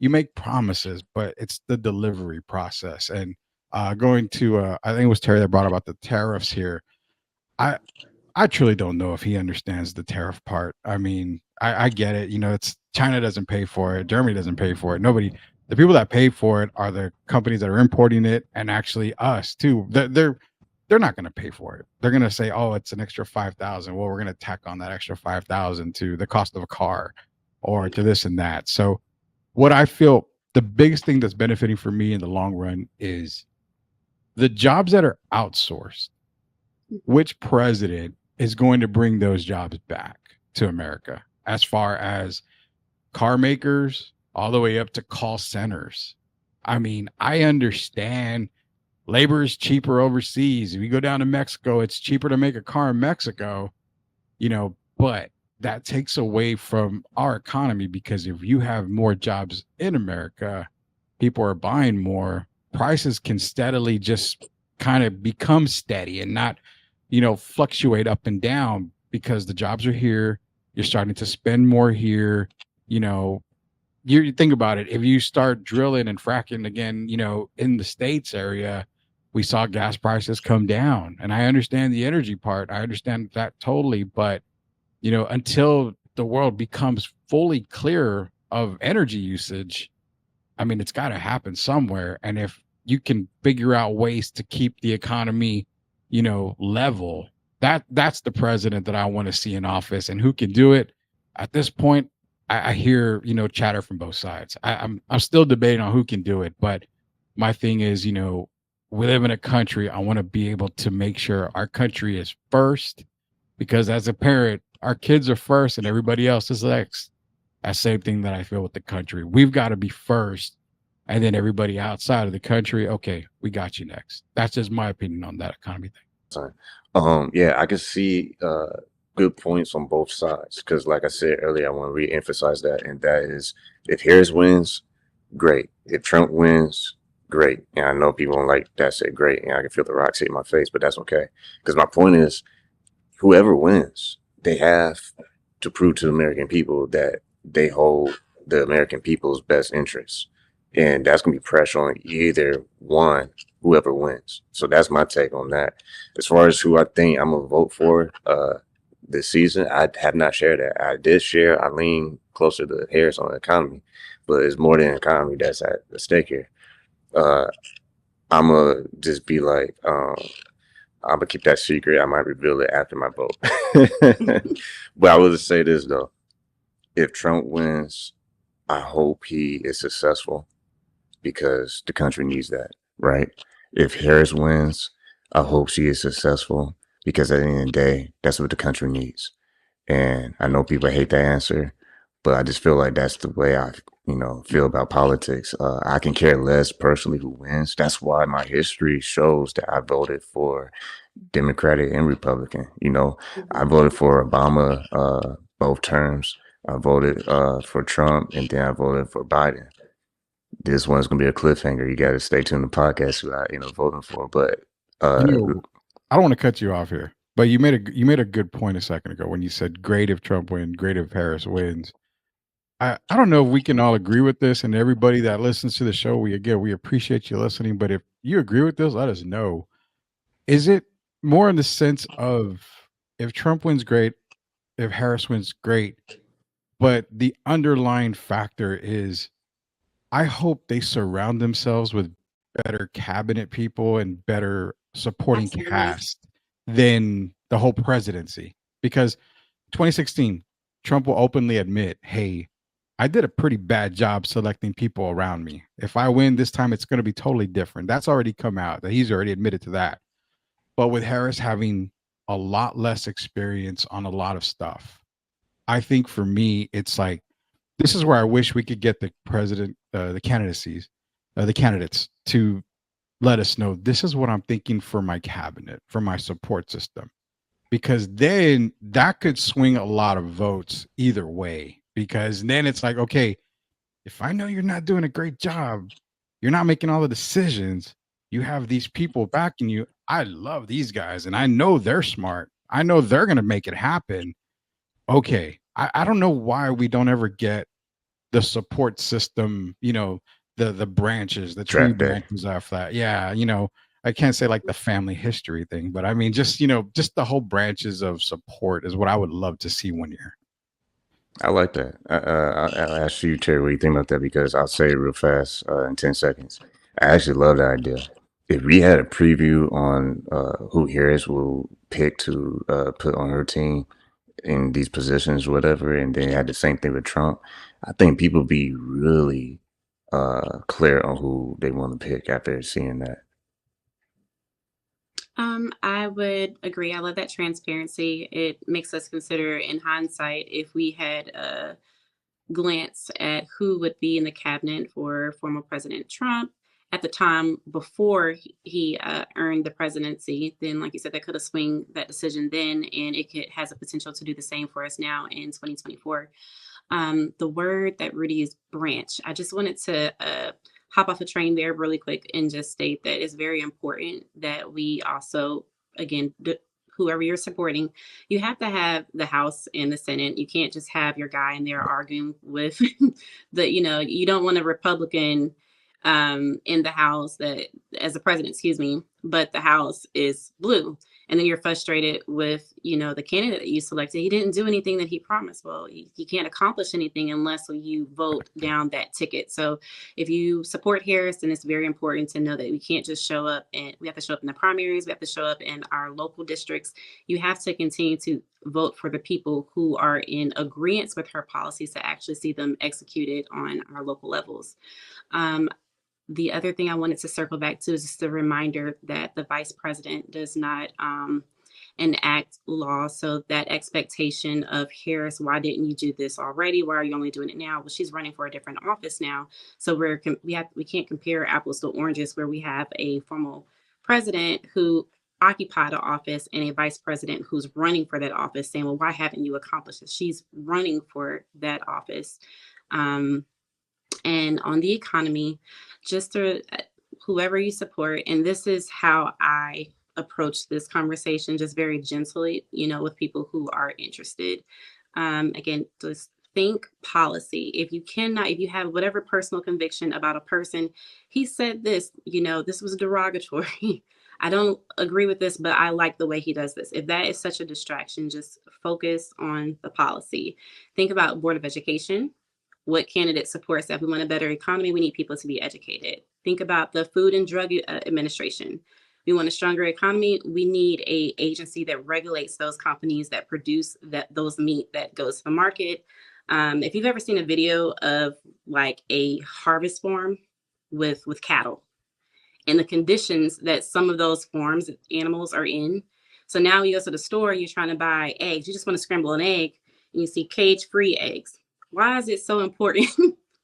You make promises, but it's the delivery process. And going to, I think it was Terry that brought about the tariffs here. I truly don't know if he understands the tariff part. I mean, I get it. It's China doesn't pay for it. Germany doesn't pay for it. The people that pay for it are the companies that are importing it, and actually us too. They're not going to pay for it. They're going to say, oh, it's an extra 5,000. Well, we're going to tack on that extra 5,000 to the cost of a car or to this and that. So what I feel the biggest thing that's benefiting for me in the long run is the jobs that are outsourced. Which president is going to bring those jobs back to America, as far as car makers all the way up to call centers? I mean, I understand labor is cheaper overseas. If you go down to Mexico, it's cheaper to make a car in Mexico, but that takes away from our economy, because if you have more jobs in America, people are buying more, prices can steadily just kind of become steady and not, fluctuate up and down, because the jobs are here. You're starting to spend more here. You think about it. If you start drilling and fracking again, in the States area, we saw gas prices come down. And I understand the energy part. I understand that totally. But, until the world becomes fully clear of energy usage, I mean, it's got to happen somewhere. And if you can figure out ways to keep the economy, level, that's the president that I want to see in office. And who can do it at this point? I hear, chatter from both sides. I'm still debating on who can do it. But my thing is, we live in a country. I want to be able to make sure our country is first, because as a parent, our kids are first and everybody else is next. That same thing that I feel with the country. We've got to be first, and then everybody outside of the country, okay, we got you next. That's just my opinion on that economy thing.
Yeah, I can see good points on both sides, because like I said earlier, I want to re-emphasize that, and that is, if Harris wins, great. If Trump wins, great. And I know people don't like that say great, and I can feel the rocks hit my face, but that's okay. Because my point is, whoever wins, they have to prove to the American people that they hold the American people's best interests. And that's going to be pressure on either one, whoever wins. So that's my take on that. As far as who I think I'm going to vote for this season, I have not shared that. I did share, I lean closer to Harris on the economy, but it's more than economy that's at stake here. I'm going to just be like, I'm going to keep that secret. I might reveal it after my vote. But I will just say this, though. If Trump wins, I hope he is successful, because the country needs that, right? If Harris wins, I hope she is successful. because at the end of the day, that's what the country needs. And I know people hate that answer, but I just feel like that's the way I, feel about politics. I can care less personally who wins. That's why my history shows that I voted for Democratic and Republican. I voted for Obama both terms. I voted for Trump, and then I voted for Biden. This one's gonna be a cliffhanger. You got to stay tuned to the podcast who I voting for. But
You know, I don't want to cut you off here, but you made a good point a second ago when you said great if Trump wins, great if Harris wins. I don't know if we can all agree with this, and everybody that listens to the show, we appreciate you listening. But if you agree with this, let us know. Is it more in the sense of if Trump wins, great, if Harris wins, great, but the underlying factor is I hope they surround themselves with better cabinet people and better supporting
Absolutely.
cast than the whole presidency. Because 2016, Trump will openly admit, hey, I did a pretty bad job selecting people around me. If I win this time, it's going to be totally different. That's already come out. That he's already admitted to that. But with Harris having a lot less experience on a lot of stuff, I think for me, it's like, this is where I wish we could get the president, the candidates to let us know this is what I'm thinking for my cabinet, for my support system, because then that could swing a lot of votes either way. Because then it's like, okay, if I know you're not doing a great job, you're not making all the decisions, you have these people backing you. I love these guys and I know they're smart. I know they're going to make it happen. Okay. I don't know why we don't ever get the support system, the branches, the tree
Track that.
branches off that. Yeah, I can't say like the family history thing, but I mean just just the whole branches of support is what I would love to see one year.
I like that. I'll ask you, Terry, what you think about that, because I'll say it real fast in 10 seconds. I actually love that idea. If we had a preview on who Harris will pick to put on her team in these positions, whatever, and then had the same thing with Trump, I think people be really clear on who they want to pick after seeing that.
I would agree. I love that transparency. It makes us consider in hindsight if we had a glance at who would be in the cabinet for former President Trump at the time before he earned the presidency, then like you said, that could have swung that decision then, and has a potential to do the same for us now in 2024. The word that Rudy is branch. I just wanted to hop off a train there really quick and just state that it's very important that we also, again, whoever you're supporting, you have to have the House and the Senate. You can't just have your guy in there arguing with you don't want a Republican in the House that as a president, excuse me, but the House is blue. And then you're frustrated with, the candidate that you selected. He didn't do anything that he promised. Well, you can't accomplish anything unless you vote down that ticket. So if you support Harris, then it's very important to know that we can't just show up, and we have to show up in the primaries. We have to show up in our local districts. You have to continue to vote for the people who are in agreement with her policies to actually see them executed on our local levels. The other thing I wanted to circle back to is just a reminder that the vice president does not enact law. So that expectation of Harris, why didn't you do this already? Why are you only doing it now? Well, she's running for a different office now. So we can't compare apples to oranges where we have a formal president who occupied an office and a vice president who's running for that office saying, well, why haven't you accomplished it? She's running for that office. And on the economy, just whoever you support, and this is how I approach this conversation, just very gently, with people who are interested. Again, just think policy. If you have whatever personal conviction about a person, he said this, this was derogatory. I don't agree with this, but I like the way he does this. If that is such a distraction, just focus on the policy. Think about Board of Education. What candidate supports that? We want a better economy. We need people to be educated. Think about the Food and Drug Administration. We want a stronger economy. We need a agency that regulates those companies that produce those meat that goes to the market. If you've ever seen a video of like a harvest farm with cattle and the conditions that some of those farms animals are in, So now you go to the store, you're trying to buy eggs. You just want to scramble an egg and you see cage-free eggs. Why is it so important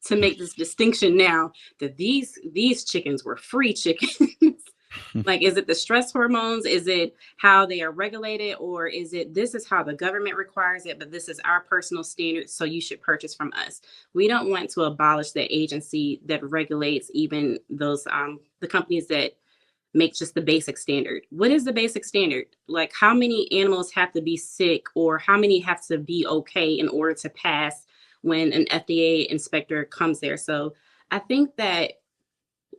to make this distinction now that these chickens were free chickens? Like, is it the stress hormones? Is it how they are regulated? Or is it, this is how the government requires it, but this is our personal standard, so you should purchase from us? We don't want to abolish the agency that regulates even those, the companies that make just the basic standard. What is the basic standard? Like, how many animals have to be sick, or how many have to be okay in order to pass when an FDA inspector comes there? So I think that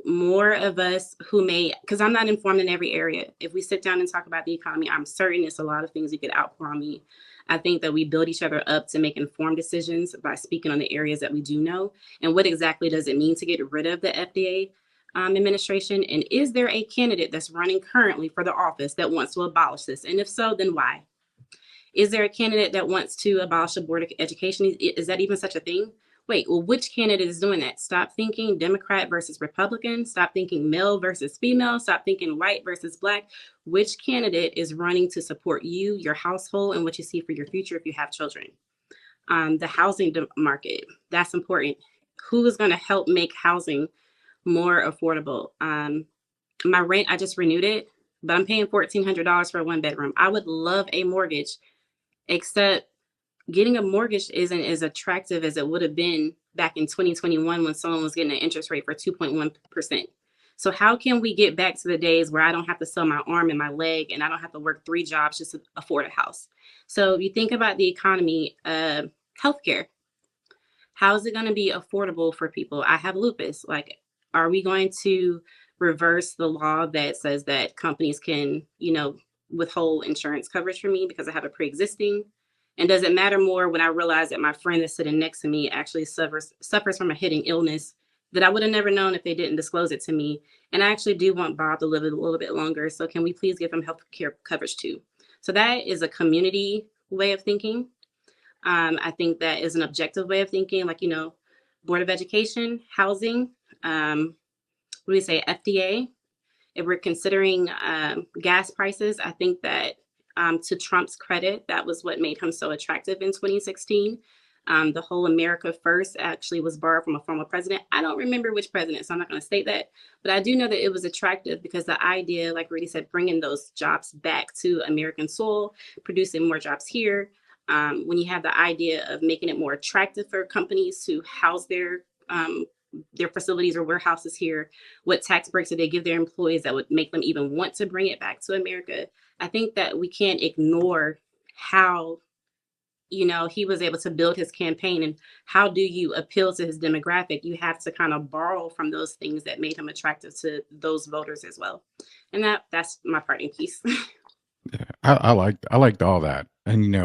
more of us who may, because I'm not informed in every area. If we sit down and talk about the economy, I'm certain it's a lot of things you could outpour on me. I think that we build each other up to make informed decisions by speaking on the areas that we do know. And what exactly does it mean to get rid of the FDA administration? And is there a candidate that's running currently for the office that wants to abolish this? And if so, then why? Is there a candidate that wants to abolish the board of education? Is that even such a thing? Wait, well, which candidate is doing that? Stop thinking Democrat versus Republican. Stop thinking male versus female. Stop thinking white versus black. Which candidate is running to support you, your household, and what you see for your future if you have children? The housing market, that's important. Who is going to help make housing more affordable? My rent, I just renewed it, but I'm paying $1,400 for a 1-bedroom. I would love a mortgage, except getting a mortgage isn't as attractive as it would have been back in 2021 when someone was getting an interest rate for 2.1%. So how can we get back to the days where I don't have to sell my arm and my leg, and I don't have to work 3 jobs just to afford a house? So if you think about the economy, healthcare, how is it going to be affordable for people? I have lupus. Like, are we going to reverse the law that says that companies can, withhold insurance coverage for me because I have a pre-existing? And does it matter more when I realize that my friend that's sitting next to me actually suffers from a hidden illness that I would have never known if they didn't disclose it to me? And I actually do want Bob to live a little bit longer. So can we please give him health care coverage too? So that is a community way of thinking. I think that is an objective way of thinking, like, Board of Education, housing, what do we say, FDA. If we're considering gas prices, I think that to Trump's credit, that was what made him so attractive in 2016. The whole America First actually was borrowed from a former president. I don't remember which president, so I'm not going to state that. But I do know that it was attractive because the idea, like Rudy said, bringing those jobs back to American soil, producing more jobs here. When you have the idea of making it more attractive for companies to house their facilities or warehouses here, what tax breaks do they give their employees that would make them even want to bring it back to America? I think that we can't ignore how, he was able to build his campaign, and how do you appeal to his demographic? You have to kind of borrow from those things that made him attractive to those voters as well. And that's my parting piece.
Yeah, I liked all that, and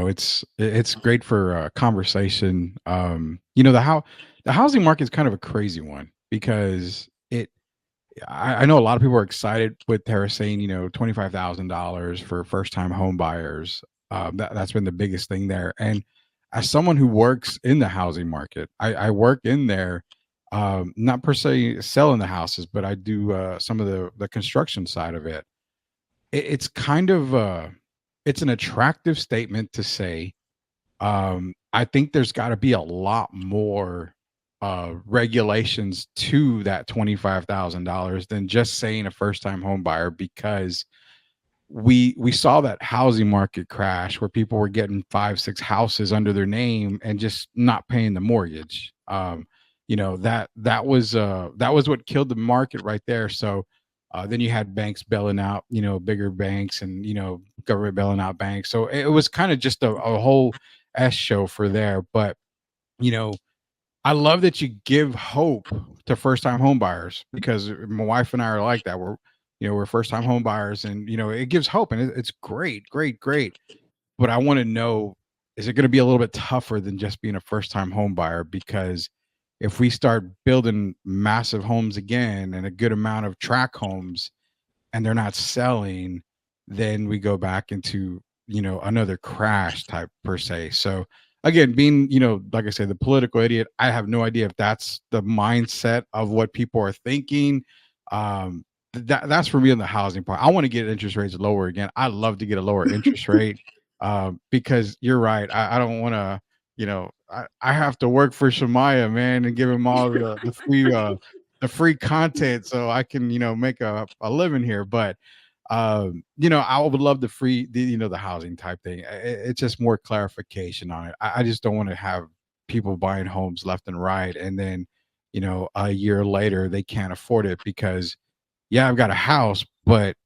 it's great for conversation. The housing market is kind of a crazy one because I know a lot of people are excited with Tara saying $25,000 for first time home buyers. That's been the biggest thing there. And as someone who works in the housing market, I work in there, not per se selling the houses, but I do some of the construction side of it. It's kind of it's an attractive statement to say. I think there's got to be a lot more regulations to that $25,000 than just saying a first time home buyer, because we saw that housing market crash where people were getting 5-6 houses under their name and just not paying the mortgage. That was what killed the market right there. So then you had banks bailing out, bigger banks, and government bailing out banks. So it was kind of just a whole S show for there. But I love that you give hope to first time home buyers, because my wife and I are like that. We're first time home buyers, and it gives hope, and it's great. But I want to know, is it going to be a little bit tougher than just being a first time home buyer? Because if we start building massive homes again and a good amount of tract homes and they're not selling, then we go back into, another crash type per se. So again, being, like I said, the political idiot, I have no idea if that's the mindset of what people are thinking. that's for me on the housing part. I want to get interest rates lower again. I'd love to get a lower interest rate, because you're right. I don't want to, I have to work for Shemaiah, man, and give him all the free content so I can, make a living here. But I would love the housing type thing. It's just more clarification on it. I just don't want to have people buying homes left and right, and then, a year later they can't afford it because, yeah, I've got a house, but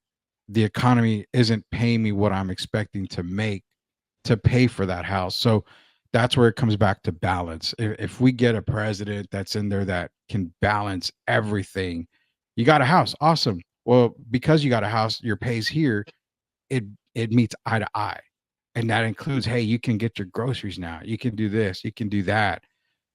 the economy isn't paying me what I'm expecting to make to pay for that house. So that's where it comes back to balance. If we get a president that's in there that can balance everything, you got a house, awesome. Well, because you got a house, your pay's here, it it meets eye to eye. And that includes, hey, you can get your groceries now. You can do this, you can do that.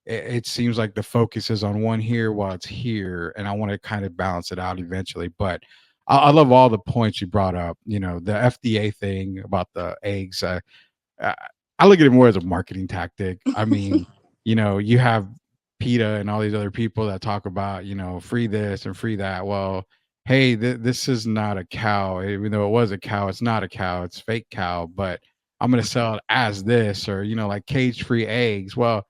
It seems like the focus is on one here while it's here, and I want to kind of balance it out eventually. But I love all the points you brought up. The FDA thing about the eggs. I I look at it more as a marketing tactic. I mean, you have PETA and all these other people that talk about, free this and free that. Well, hey, this is not a cow. Even though it was a cow, it's not a cow. It's fake cow, but I'm going to sell it as this, or, like cage-free eggs. Well,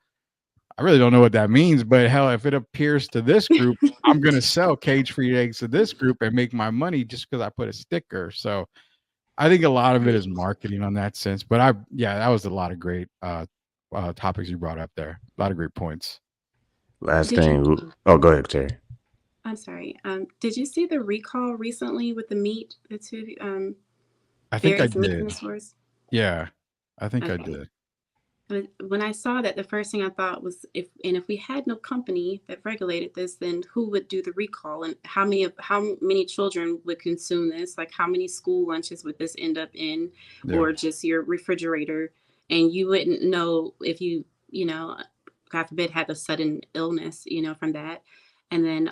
I really don't know what that means, but hell, if it appears to this group, I'm going to sell cage-free eggs to this group and make my money just because I put a sticker. So I think a lot of it is marketing on that sense. But that was a lot of great topics you brought up there. A lot of great points.
Last thing. Oh, go ahead, Terry.
I'm sorry. Did you see the recall recently with the meat?
I think I did. Yeah, I think I
Okay.
did.
When I saw that, the first thing I thought was, if we had no company that regulated this, then who would do the recall, and how many children would consume this? Like, how many school lunches would this end up in,
Yeah.
or just your refrigerator? And you wouldn't know if God forbid, had a sudden illness, from that. And then,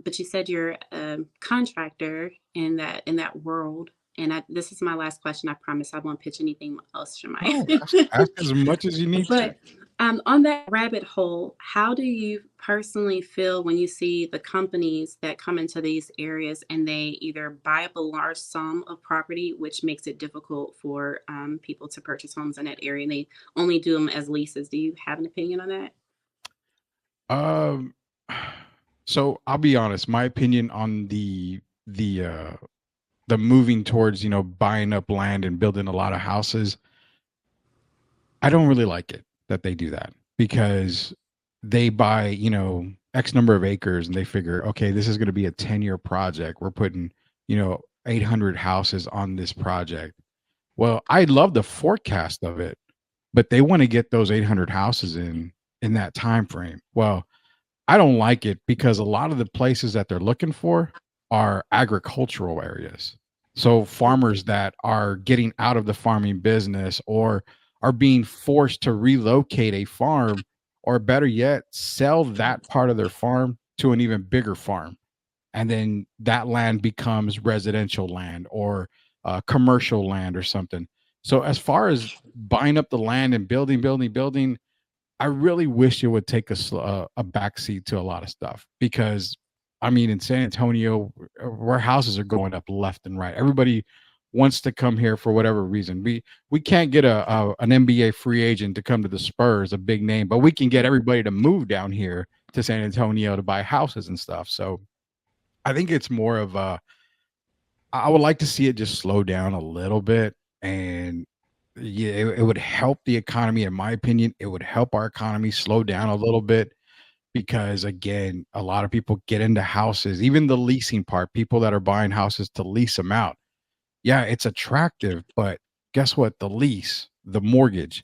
but you said you're a contractor in that world. And this is my last question. I promise I won't pitch anything else, Shemaiah.
Oh, ask as much as you need to.
But on that rabbit hole, how do you personally feel when you see the companies that come into these areas and they either buy up a large sum of property, which makes it difficult for people to purchase homes in that area, and they only do them as leases? Do you have an opinion on that?
So I'll be honest. My opinion on the moving towards, buying up land and building a lot of houses, I don't really like it that they do that, because they buy, X number of acres and they figure, okay, this is going to be a 10-year project. We're putting, 800 houses on this project. Well, I love the forecast of it, but they want to get those 800 houses in that time frame. Well, I don't like it, because a lot of the places that they're looking for are agricultural areas. So farmers that are getting out of the farming business, or are being forced to relocate a farm, or better yet, sell that part of their farm to an even bigger farm. And then that land becomes residential land, or commercial land, or something. So as far as buying up the land and building, I really wish it would take a backseat to a lot of stuff, because I mean, in San Antonio, where houses are going up left and right, everybody wants to come here for whatever reason. We can't get an NBA free agent to come to the Spurs, a big name, but we can get everybody to move down here to San Antonio to buy houses and stuff. So I think it's more of I would like to see it just slow down a little bit, and yeah, it would help the economy. In my opinion, it would help our economy slow down a little bit, because again, a lot of people get into houses, even the leasing part, people that are buying houses to lease them out. Yeah, it's attractive, but guess what? The mortgage,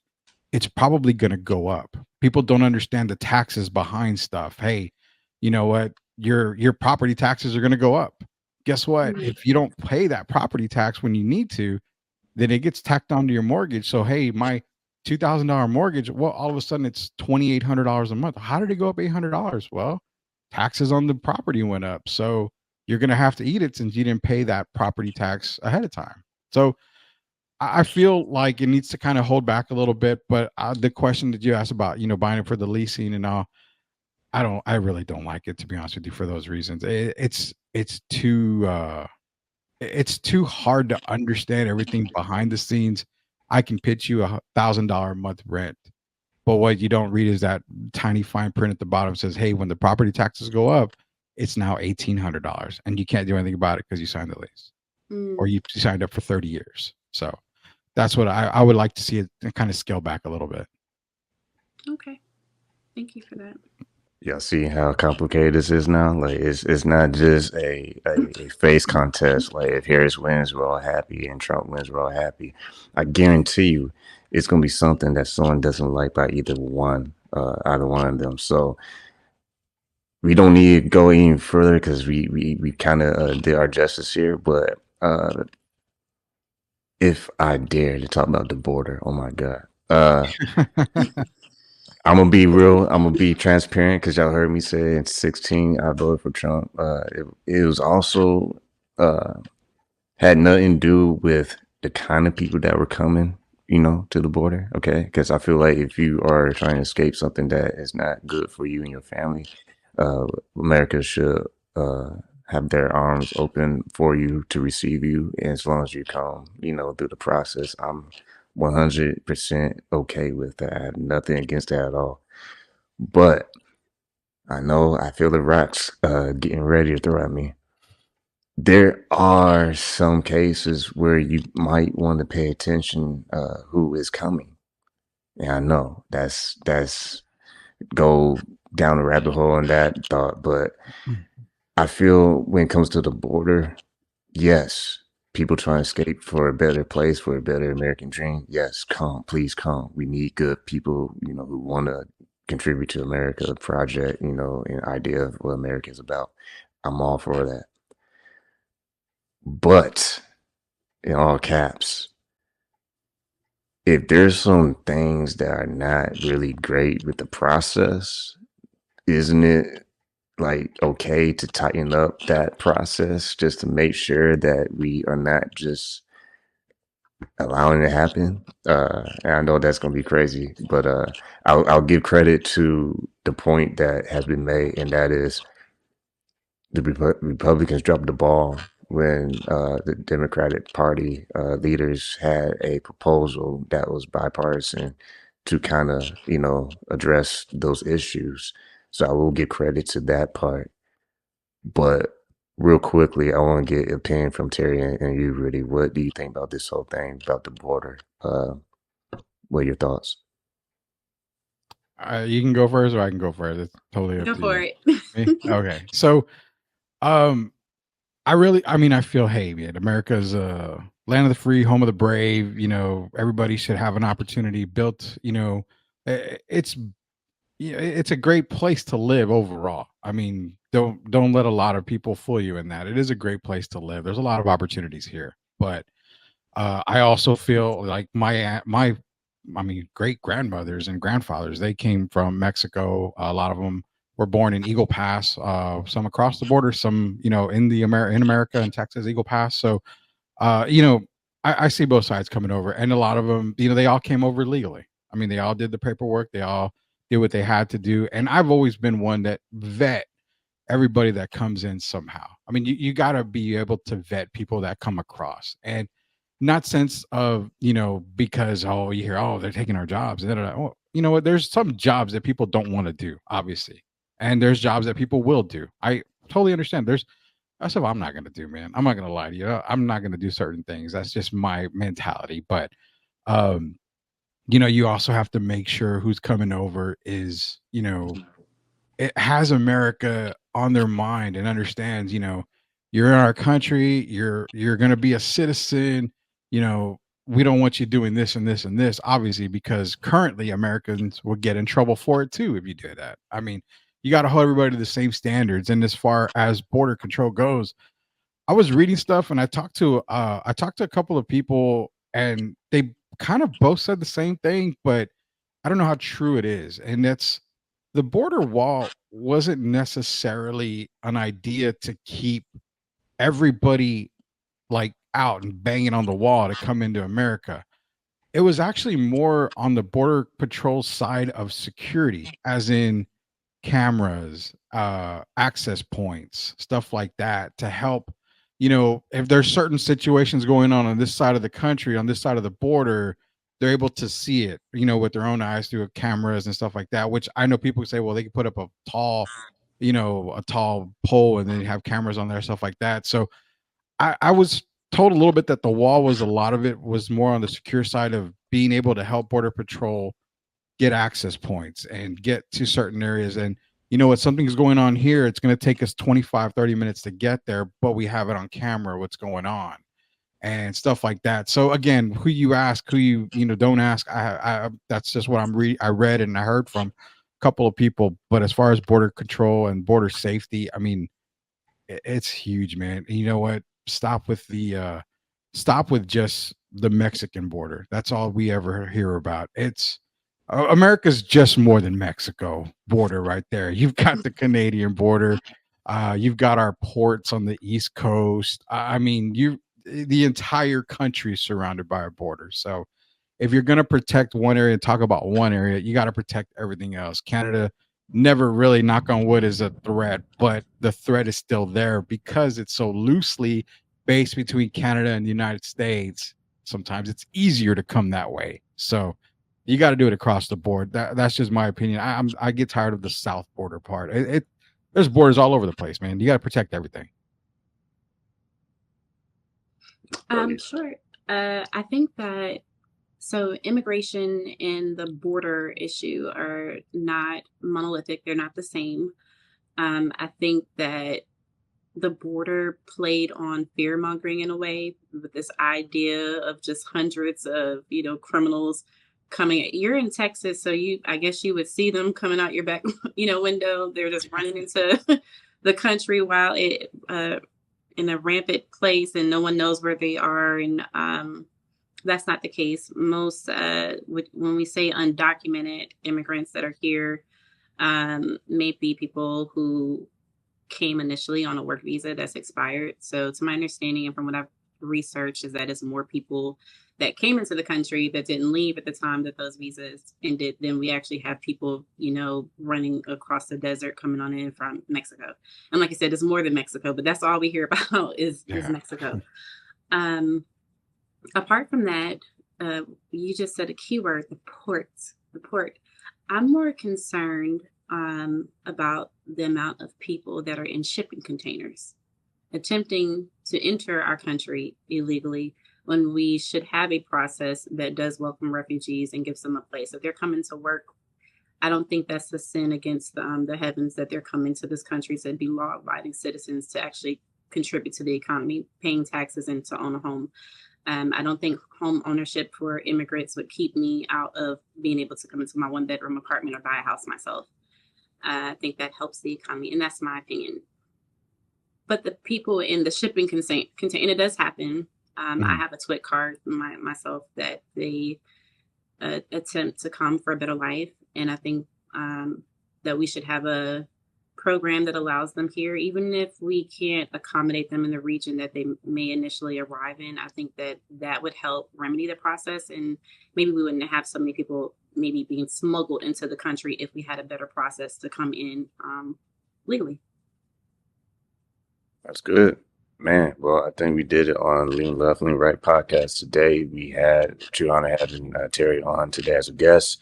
it's probably going to go up. People don't understand the taxes behind stuff. Hey, you know what? Your property taxes are going to go up. Guess what?
Mhm.
If you don't pay that property tax when you need to, then it gets tacked onto your mortgage. So, hey, my $2,000 mortgage, well, all of a sudden it's $2,800 a month. How did it go up $800? Well, taxes on the property went up. So you're going to have to eat it, since you didn't pay that property tax ahead of time. So I feel like it needs to kind of hold back a little bit. But the question that you asked about, buying it for the leasing and all, I really don't like it, to be honest with you, for those reasons. It's too hard to understand everything behind the scenes. I can pitch you $1,000 a month rent, but what you don't read is that tiny fine print at the bottom says, "Hey, when the property taxes go up, it's now $1,800, and you can't do anything about it because you signed the lease or
Mm,
you signed up for 30 years." So that's what I would like to see it kind of scale back a little bit.
okay. Thank you for that.
Y'all see how complicated this is now? Like it's not just a face contest. Like if Harris wins, we're all happy, and Trump wins, we're all happy. I guarantee you, it's gonna be something that someone doesn't like by either one of them. So we don't need to go any further because we kind of did our justice here. But if I dare to talk about the border, oh my god. I'm gonna be real. I'm gonna be transparent because y'all heard me say in 16 I voted for Trump. It was also had nothing to do with the kind of people that were coming, to the border. Okay, because I feel like if you are trying to escape something that is not good for you and your family, America should have their arms open for you to receive you, and as long as you come, through the process. I'm 100% okay with that. I have nothing against that at all. But I feel the rocks getting ready to throw at me. There are some cases where you might want to pay attention who is coming. And I know that's go down the rabbit hole in that thought, but I feel when it comes to the border, yes, people trying to escape for a better place, for a better American dream. Yes, come, please come. We need good people, who want to contribute to America project, an idea of what America is about. I'm all for that. But in all caps, if there's some things that are not really great with the process, isn't it like okay to tighten up that process just to make sure that we are not just allowing it to happen? And I know that's gonna be crazy, but I'll give credit to the point that has been made, and that is the Republicans dropped the ball when the Democratic Party leaders had a proposal that was bipartisan to kind of, address those issues. So I will give credit to that part. But real quickly, I want to get an opinion from Terry and you, Rudy. What do you think about this whole thing about the border? What are your thoughts?
You can go first, or I can go first. It's totally up
Go
to
for
you.
it.
Me? Okay. So, um, I feel, hey, man, America's land of the free, home of the brave. Everybody should have an opportunity built. It's it's a great place to live overall. I mean, don't let a lot of people fool you in that. It is a great place to live. There's a lot of opportunities here, but I also feel like I mean, great grandmothers and grandfathers, they came from Mexico. A lot of them were born in Eagle Pass, some across the border, some, in America and Texas, Eagle Pass. So, I see both sides coming over, and a lot of them, they all came over legally. I mean, they all did the paperwork. They all did what they had to do. And I've always been one that vet everybody that comes in somehow. I mean, you got to be able to vet people that come across, and not sense of, because, oh, you hear, oh, they're taking our jobs. And oh, you know what? There's some jobs that people don't want to do, obviously. And there's jobs that people will do. I totally understand. That's what I'm not going to do, man. I'm not going to lie to you. I'm not going to do certain things. That's just my mentality. But, um, you also have to make sure who's coming over is, it has America on their mind and understands, you're in our country, you're going to be a citizen, you know, we don't want you doing this and this and this, obviously, because currently Americans would get in trouble for it too if you do that. I mean, you got to hold everybody to the same standards. And as far as border control goes, I was reading stuff and I talked to a couple of people and they kind of both said the same thing, but I don't know how true it is. And that's the border wall wasn't necessarily an idea to keep everybody like out and banging on the wall to come into America. It was actually more on the border patrol side of security, as in cameras, access points, stuff like that to help, if there's certain situations going on this side of the country, on this side of the border, they're able to see it, with their own eyes through cameras and stuff like that, which I know people say, well, they can put up a tall pole and then have cameras on there, stuff like that. So I was told a little bit that the wall was a lot of it was more on the secure side of being able to help Border Patrol get access points and get to certain areas. And what something's going on here, it's going to take us 25-30 minutes to get there, but we have it on camera what's going on and stuff like that. So again, who you ask, who you don't ask, I that's just what I read and I heard from a couple of people. But as far as border control and border safety, I mean, it's huge, man. And you know what? Stop with just the Mexican border. That's all we ever hear about. It's America's just more than Mexico border right there. You've got the Canadian border. You've got our ports on the East Coast. I mean, the entire country is surrounded by a border. So if you're going to protect one area and talk about one area, you got to protect everything else. Canada never really, knock on wood, is a threat, but the threat is still there because it's so loosely based between Canada and the United States. Sometimes it's easier to come that way. So you got to do it across the board. That's just my opinion. I get tired of the south border part. There's borders all over the place, man. You got to protect everything.
Sure. I think that immigration and the border issue are not monolithic. They're not the same. I think that the border played on fear mongering in a way with this idea of just hundreds of, criminals coming. You're in Texas, so I guess you would see them coming out your back, window. They're just running into the country while it in a rampant place and no one knows where they are. And that's not the case. Most when we say undocumented immigrants that are here, may be people who came initially on a work visa that's expired. So to my understanding and from what I've researched is that it's more people that came into the country that didn't leave at the time that those visas ended. Then we actually have people, running across the desert coming on in from Mexico. And like I said, it's more than Mexico, but that's all we hear about is Mexico. Apart from that, you just said a keyword, the port. I'm more concerned about the amount of people that are in shipping containers attempting to enter our country illegally when we should have a process that does welcome refugees and gives them a place. If they're coming to work, I don't think that's a sin against the heavens that they're coming to this country to be law-abiding citizens to actually contribute to the economy, paying taxes and to own a home. I don't think home ownership for immigrants would keep me out of being able to come into my one-bedroom apartment or buy a house myself. I think that helps the economy, and that's my opinion. But the people in the shipping container, and it does happen. I have a TWIC card myself that they attempt to come for a better life. And I think that we should have a program that allows them here, even if we can't accommodate them in the region that they may initially arrive in. I think that would help remedy the process. And maybe we wouldn't have so many people maybe being smuggled into the country if we had a better process to come in legally.
That's good, man. Well, I think we did it on Lean Left, Lean Right podcast today. We had Juliana having Teri on today as a guest.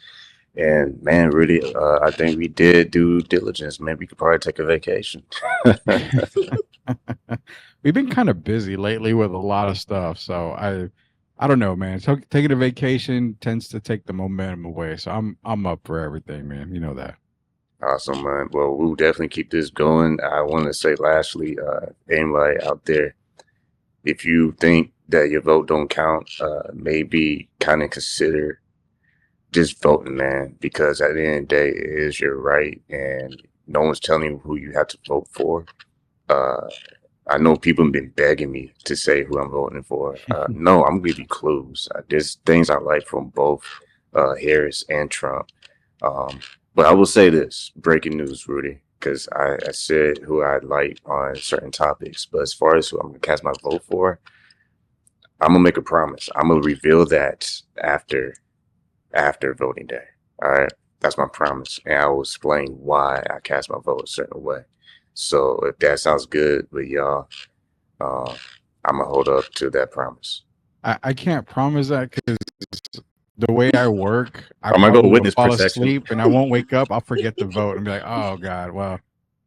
And man, really, I think we did due diligence. Maybe we could probably take a vacation.
We've been kind of busy lately with a lot of stuff. So I don't know, man. So taking a vacation tends to take the momentum away. So I'm up for everything, man. You know that.
Awesome, man. Well, we'll definitely keep this going. I want to say lastly, anybody out there, if you think that your vote don't count, maybe kind of consider just voting, man, because at the end of the day, it is your right, and no one's telling you who you have to vote for. I know people have been begging me to say who I'm voting for. No, I'm gonna give you clues. There's things I like from both Harris and Trump. But I will say this, breaking news, Rudy, because I said who I'd like on certain topics. But as far as who I'm gonna cast my vote for, I'm gonna make a promise. I'm gonna reveal that after voting day. All right. That's my promise. And I will explain why I cast my vote a certain way. So if that sounds good with y'all, I'm going to hold up to that promise.
I can't promise that because the way I work, I
I'm going to go
probably will
witness
fall
protection.
asleep and I won't wake up. I'll forget to vote and be like, oh, God, well,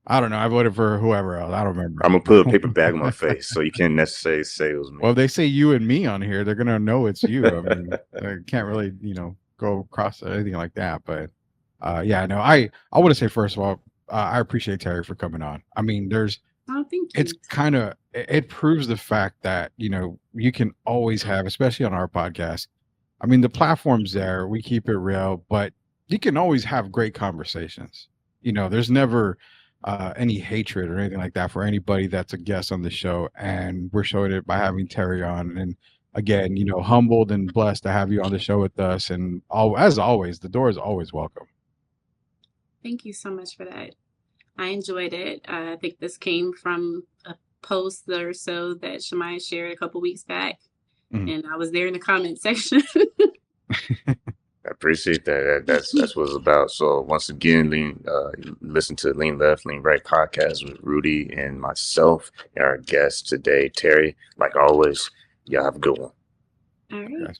I don't know. I voted for whoever else. I don't remember.
I'm going to put a paper bag on my face so you can't necessarily say it was me.
Well, if they say you and me on here, they're going to know it's you. I mean, I can't really, go across anything like that. But yeah, no, I want to say, first of all, I appreciate Teri for coming on. I mean,
Oh, thank you.
it's kind of, it proves the fact that, you can always have, especially on our podcast. I mean, the platform's there, we keep it real, but you can always have great conversations. There's never any hatred or anything like that for anybody that's a guest on the show. And we're showing it by having Teri on. And again, humbled and blessed to have you on the show with us. And as always, the door is always welcome.
Thank you so much for that. I enjoyed it. I think this came from a post or so that Shemaiah shared a couple weeks back. And I was there in the comment section.
I appreciate that. That's what it's about. So once again, listen to Lean Left, Lean Right podcast with Rudy and myself and our guest today, Teri. Like always, y'all have a good one.
All right.